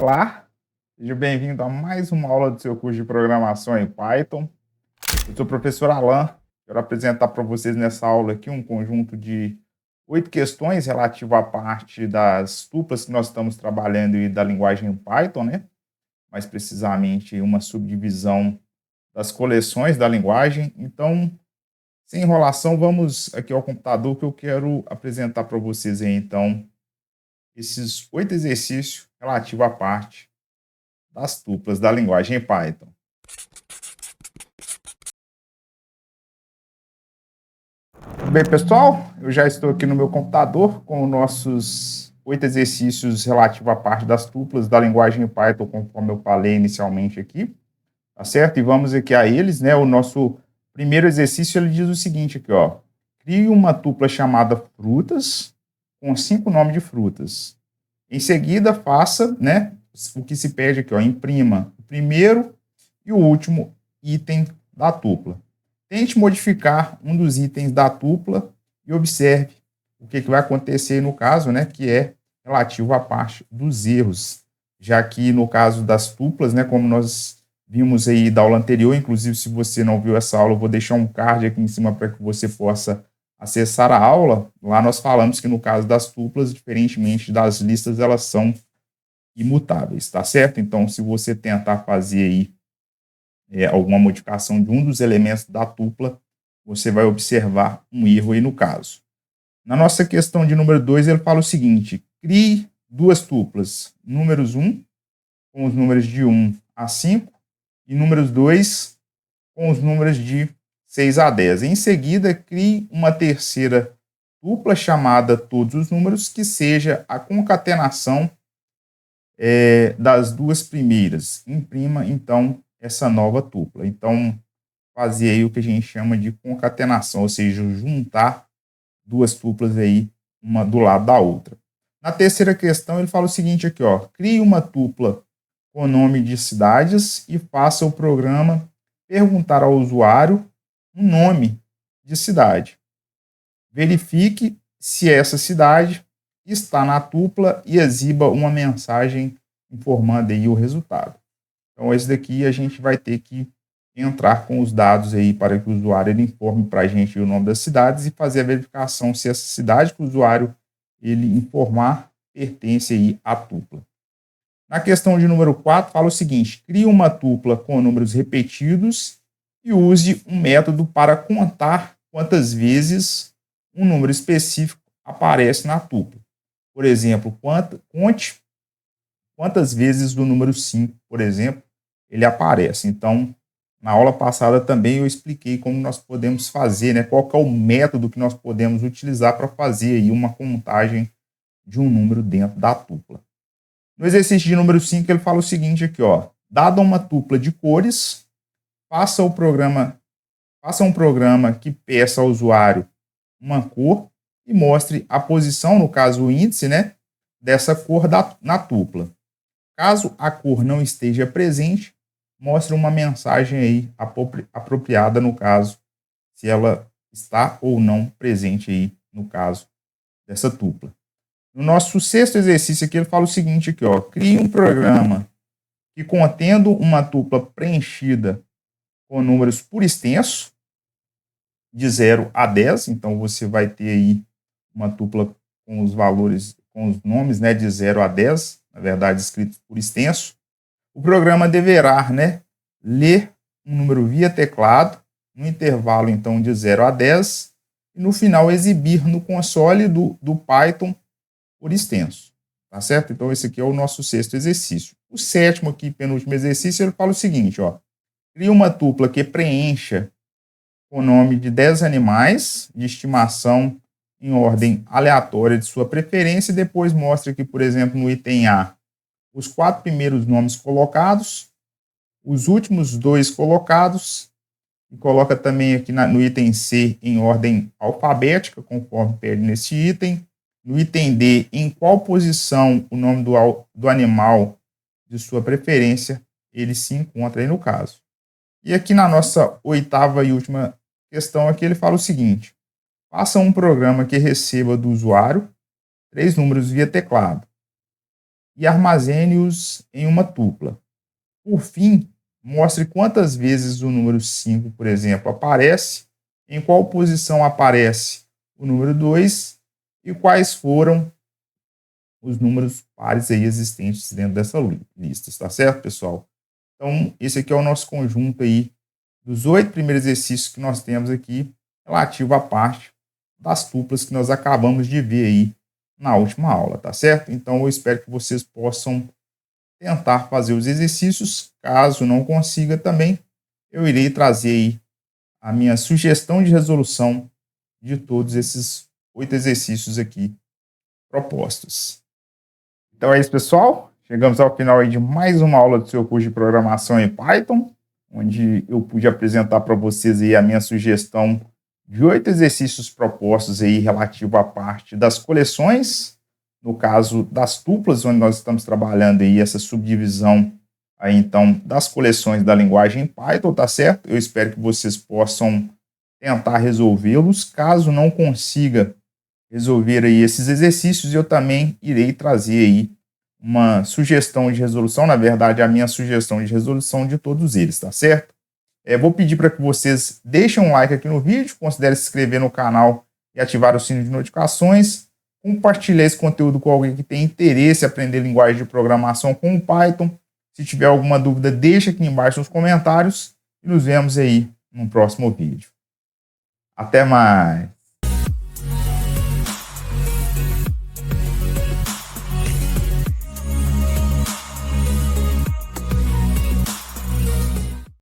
Olá, seja bem-vindo a mais uma aula do seu curso de programação em Python. Eu sou o professor Alan. Quero apresentar para vocês nessa aula aqui um conjunto de 8 questões relativo à parte das tuplas que nós estamos trabalhando e da linguagem Python, né? Mais precisamente uma subdivisão das coleções da linguagem. Então, sem enrolação, vamos aqui ao computador que eu quero apresentar para vocês aí, então, esses 8 exercícios relativos à parte das tuplas da linguagem Python. Bem, pessoal, eu já estou aqui no meu computador com os nossos 8 exercícios relativos à parte das tuplas da linguagem Python, conforme eu falei inicialmente aqui, tá certo? E vamos aqui a eles, né? O nosso primeiro exercício, ele diz o seguinte aqui, ó. Crie uma tupla chamada frutas com 5 nomes de frutas. Em seguida, faça, né, o que se pede aqui, ó, imprima o primeiro e o último item da tupla. Tente modificar um dos itens da tupla e observe o que vai acontecer no caso, né, que é relativo à parte dos erros, já que no caso das tuplas, né, como nós vimos aí da aula anterior, inclusive se você não viu essa aula, eu vou deixar um card aqui em cima para que você possa acessar a aula. Lá nós falamos que no caso das tuplas, diferentemente das listas, elas são imutáveis, tá certo? Então, se você tentar fazer aí alguma modificação de um dos elementos da tupla, você vai observar um erro aí no caso. Na nossa questão de número 2, ele fala o seguinte: crie duas tuplas, números 1 com os números de 1 a 5 e números 2 com os números de 6 a 10. Em seguida, crie uma terceira tupla chamada todos os números, que seja a concatenação das duas primeiras. Imprima, então, essa nova tupla. Então, fazer aí o que a gente chama de concatenação, ou seja, juntar duas tuplas aí, uma do lado da outra. Na terceira questão, ele fala o seguinte aqui, ó. Crie uma tupla com o nome de cidades e faça o programa perguntar ao usuário um nome de cidade. Verifique se essa cidade está na tupla e exiba uma mensagem informando aí o resultado. Então, esse daqui a gente vai ter que entrar com os dados aí para que o usuário ele informe para a gente o nome das cidades e fazer a verificação se essa cidade que o usuário ele informar pertence aí à tupla. Na questão de número 4, fala o seguinte: crie uma tupla com números repetidos e use um método para contar quantas vezes um número específico aparece na tupla. Por exemplo, conte quantas vezes o número 5, por exemplo, ele aparece. Então, na aula passada também eu expliquei como nós podemos fazer, né, qual que é o método que nós podemos utilizar para fazer aí uma contagem de um número dentro da tupla. No exercício de número 5, ele fala o seguinte aqui, ó. Dada uma tupla de cores, faça um programa que peça ao usuário uma cor e mostre a posição, no caso o índice, né, dessa cor na tupla. Caso a cor não esteja presente, mostre uma mensagem aí apropriada, no caso, se ela está ou não presente aí, no caso dessa tupla. No nosso sexto exercício aqui, ele fala o seguinte aqui, ó. Crie um programa que, contendo uma tupla preenchida com números por extenso, de 0 a 10. Então, você vai ter aí uma tupla com os valores, com os nomes, né, de 0 a 10, na verdade, escritos por extenso. O programa deverá, né, ler um número via teclado, no intervalo, então, de 0 a 10, e no final exibir no console do Python por extenso, tá certo? Então, esse aqui é o nosso sexto exercício. O sétimo aqui, penúltimo exercício, ele fala o seguinte, ó. Crie uma tupla que preencha o nome de 10 animais de estimação em ordem aleatória de sua preferência e depois mostra aqui, por exemplo, no item A, os 4 primeiros nomes colocados, os últimos 2 colocados, e coloca também aqui no item C em ordem alfabética, conforme pede nesse item. No item D, em qual posição o nome do animal de sua preferência ele se encontra aí no caso. E aqui na nossa oitava e última questão aqui, ele fala o seguinte: faça um programa que receba do usuário 3 números via teclado e armazene-os em uma tupla. Por fim, mostre quantas vezes o número 5, por exemplo, aparece, em qual posição aparece o número 2 e quais foram os números pares aí existentes dentro dessa lista, tá certo, pessoal? Então, esse aqui é o nosso conjunto aí dos 8 primeiros exercícios que nós temos aqui, relativo à parte das tuplas que nós acabamos de ver aí na última aula, tá certo? Então, eu espero que vocês possam tentar fazer os exercícios. Caso não consiga também, eu irei trazer aí a minha sugestão de resolução de todos esses 8 exercícios aqui propostos. Então é isso, pessoal. Chegamos ao final aí de mais uma aula do seu curso de programação em Python, onde eu pude apresentar para vocês aí a minha sugestão de 8 exercícios propostos aí relativo à parte das coleções, no caso das tuplas, onde nós estamos trabalhando aí essa subdivisão aí então das coleções da linguagem Python, tá certo? Eu espero que vocês possam tentar resolvê-los. Caso não consiga resolver aí esses exercícios, eu também irei trazer aí uma sugestão de resolução, na verdade, a minha sugestão de resolução de todos eles, tá certo? Vou pedir para que vocês deixem um like aqui no vídeo, considere se inscrever no canal e ativar o sino de notificações, compartilhar esse conteúdo com alguém que tem interesse em aprender linguagem de programação com o Python. Se tiver alguma dúvida, deixa aqui embaixo nos comentários e nos vemos aí no próximo vídeo. Até mais!